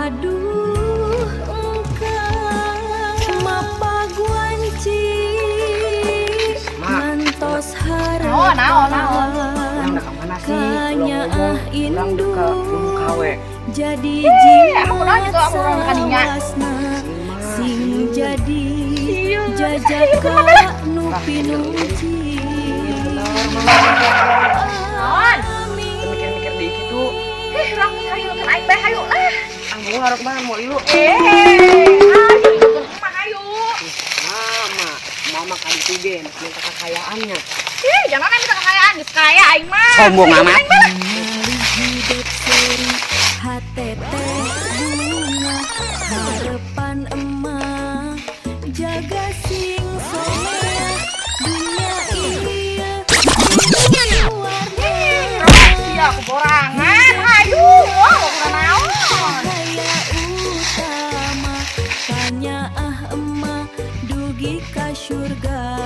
Aduh engkau mapaguanci mantos harap kanya indu jadi jimat salawasna sing jadi jajaka nu pinuji. Mikir-mikir dikit tuh. Orang hayu kan aing bae hayu lah. Anggo harap banget mau ilu. Hayu mah hayu. Mau makan tigen, minta kekayaannya. Jangan minta kekayaan, geus kaya aing mah. Sombong amat. Hidup seri hatete bunga harapan emah jaga sing somea dunia iya Sia keborangan hayu. Naon? Cahaya utama tanya emah dugi ka surga.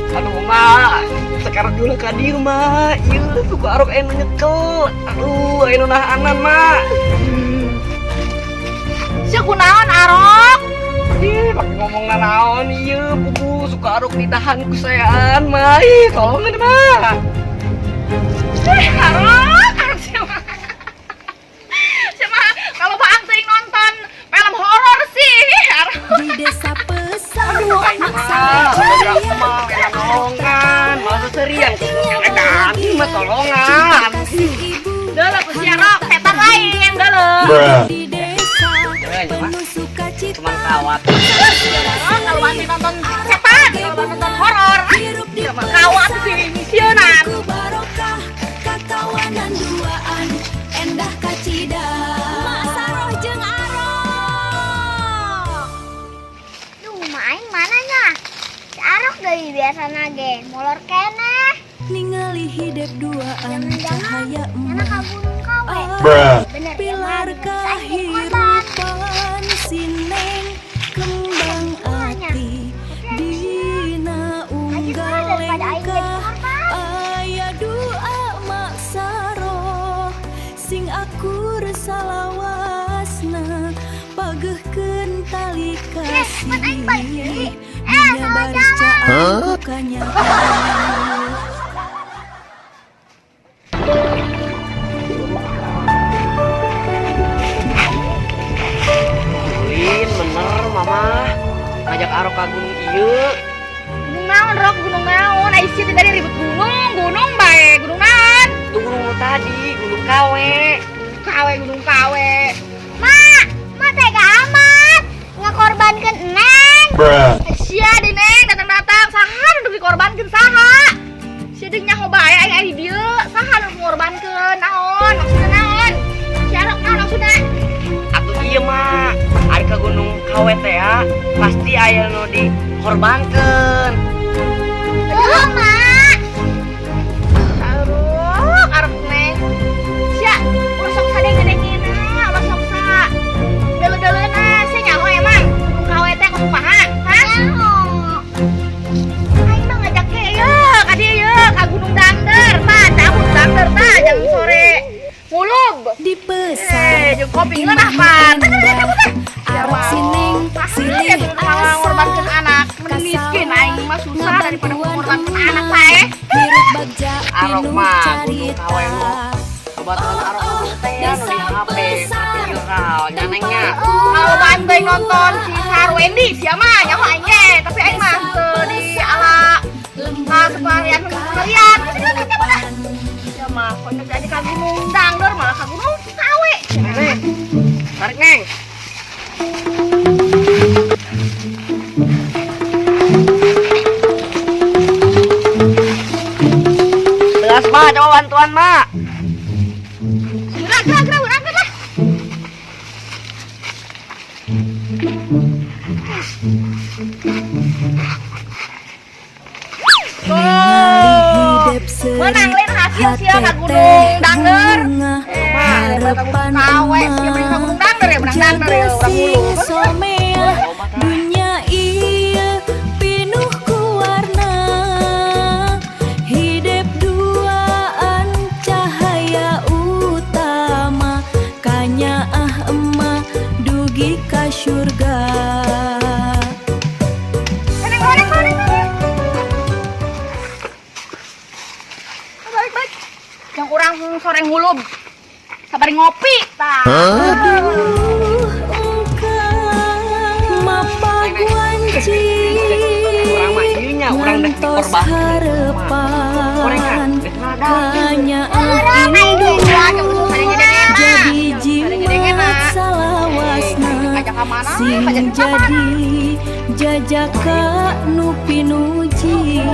Aduh mak, sekarang dulu kadir mak. Iya, suka arok enu nyekel. Aduh, enu nahanan mak. Sia kunaon arok? Ih, pakai ngomong naon. Iya, pugu suka arok ditahan kusayaan mak. Ih, tolongin mak. Arok siapa? Siapa? Kalau Bang sering nonton film horor sih, arok. Di desa pesan Tolongan, masa serian kan, mah tolongan. Udah lah, si arok setan lain, udah lah. di desa penuh sukacita Cuman kawat. Kalau Bang nonton setan, kalau Bang nonton horor, kawat sih misionan. ku barokah kakawanan duaan endah kacida masaroh jeung arok. Duh, main mananya? Si Arok dari biasa nage, molor keneh. ningali hidup duaan cahaya Karena emak kabun kawe. Bener pilar emang, saya jadi korban. kehidupan sineng kembang ati dina unggal daripada aing jadi lengkah korban. aya dua maksaro sing akur salawasna pageuhkeun tali kasih man aing balik deui. dunya salah baris caan ku kanyahan. Ulin, bener mama. Ngajak arok ka gunung ieu. Gunung naon, Rok? Gunung naon? Aisyah tadi ribut gunung bae. Gunung naon? Tuh gunung lu tadi, gunung kawe. Gunung kawe. Mak tega amat. Ngekorbankan Neng. Aisyah di Neng datang-datang saha untuk dikorbankeun saha? Sia deung nyaho bae ai dieu. Saha nu ngorbankeun? Naon? Maksudna naon? Sia Rok naon maksudna? Atuh ieu mah, ari ka gunung kawe teh ya, pasti aya nu dikorbankeun. Tuh, Mak. Arep Neng. Sia, ulah sok sadeng-dengina, ulah sok sa. Deuleu-deuleuna sia nyaho emang gunung kawe teh kumaha? Hah? Nyaho. Aing mah ngajak ke ieu, ka dieu ieu, ka Gunung Dangder, tah, cabut Dangder tah, jam sore. Mulub. Dipesan Jeung kopi ngeunah pan. arok sineng Ya silih malah ngorbankeun anak, mending miskin aing mah susah daripada ngorbankeun anak bae. hirup bagja Arok pinuh mah, carita gunung kawe mah. Kebetulan arok gunung teh ya nu di HP, tapi viral nyanengnya. Kalau bantai nonton si Sar Wendy sia mah nyaho aing ge, tapi aing mah teu di ala sekalian ngeliat. Ya mah konyol aja ka Gunung Dangder malah ka Gunung Kawe. Neng, tarik Neng. Belas mah, coba bantuan mak. Gerak lah. hidup seri Menang lain hasil sia ka Gunung hatete Dangder. bunga harapan Kawe sia beri ka Gunung Dangder ya, Gunung Dangder ya, urang sing mulu. somea dunya ieu pinuh ku warna hidup langsung sore ngulub. Sabari ngopi tah. Orang mah ieu nya urang dah dikorban. Gorengan geus nada. Orang main dua coba Jadi jimat salawasna sing jadi jajaka nu pinuji.